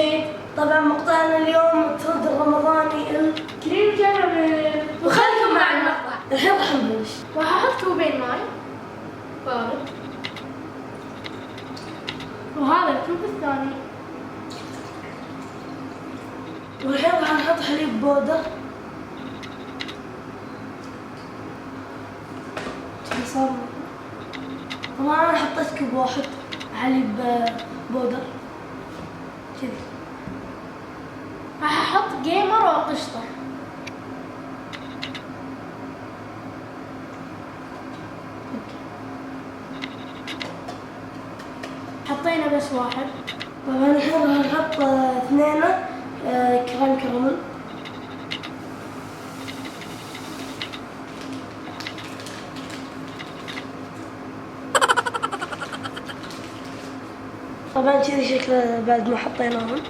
زين. طبعا مقطعنا اليوم الترند الرمضاني كريم كراميل. وخلكم مع المقطع. الحين راح نبلش. راح احط كوبين ماي بارد، وهذا الكوب الثاني. والحين راح نحط حليب بودر. صار طبعا انا حطيت كوب واحد حليب بودر كذي. راح احط جيمر وقشطه. حطينا بس واحد. طبعا الحين راح نحط اثنين كريم كراميل. طبعا كذي شكله بعد ما حطيناهم.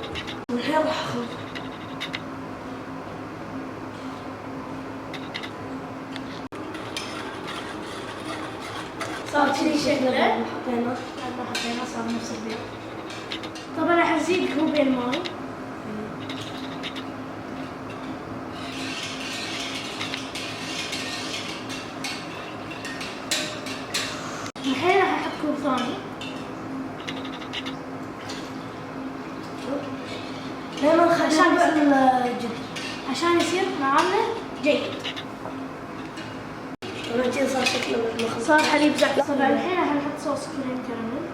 والحين راح اخلط. صار كذي شكله بعد ما حطيناه. بعد ما حطيناه صار نفس البيض. طبعا راح ازيد كوبين ماي. الحين راح احط كوب ثاني. لما نخليه جد عشان يصير معامله جيد. طبعا كذي صار شكله بعد ما خلط. صار حليب زعتر. طبعا الحين راح نحط صوص كريم كراميل.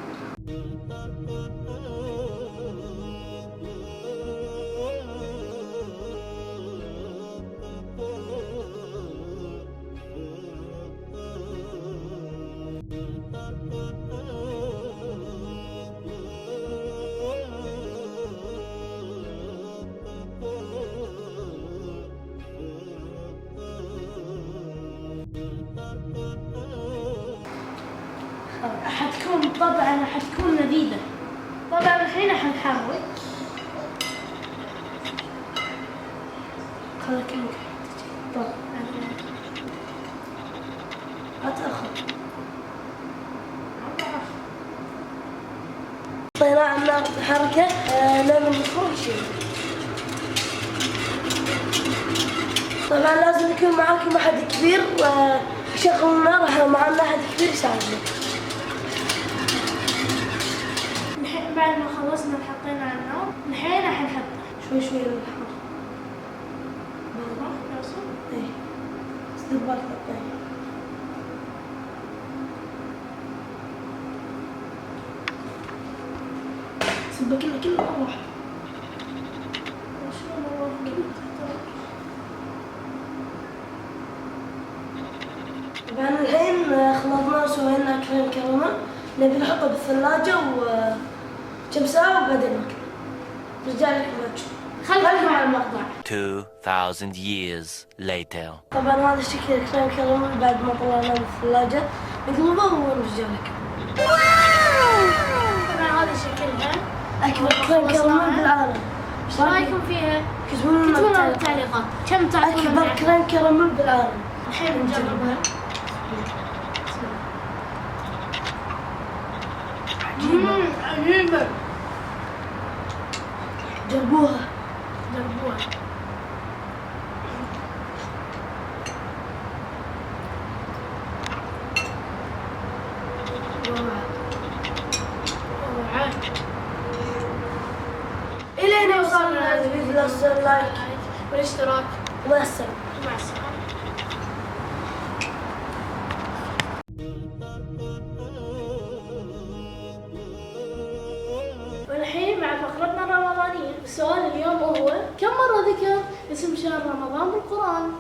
حتكون لذيذة. طبعا الحين حنحرك. خلك انك طب لا تاخذ. حطيناه على النار بحركة لما نخرج شيء. طبعا لازم يكون معاكم احد كبير ويشغل النار معنا احد كبير يساعدنا. بعد ما خلصنا حطينا على النار، الحين راح نحطه شوي شوي للحار. ايه بس دير بالك حطيه. صبه كله مرة واحدة. طبعا الحين خلطناه وسوينا كريم كراميل. نبي نحطه بالثلاجة كم ساعة وبعدين ناكله. رجع لك ما تشوف. خليكم مع المقطع. 2000 years later. طبعا هذا شكل كريم كراميل بعد ما طلعناه من الثلاجة. نقلبه ونرجع لك. طبعا هذا شكلها أكبر كريم كراميل بالعالم. ايش رايكم فيها؟ كتبوا لنا بالتعليقات كم تعطون. أكبر كريم كراميل بالعالم. الحين نجربها. عجيبة. جربوها. جربوها. إلينا وصلنا هذا الفيديو. لا تنسوا اللايك والاشتراك. ومع السلامة. مع السلامة. والحين مع فقرتنا الرمضانية. السؤال اليوم هو: كم مرة ذكر اسم شهر رمضان بالقرآن؟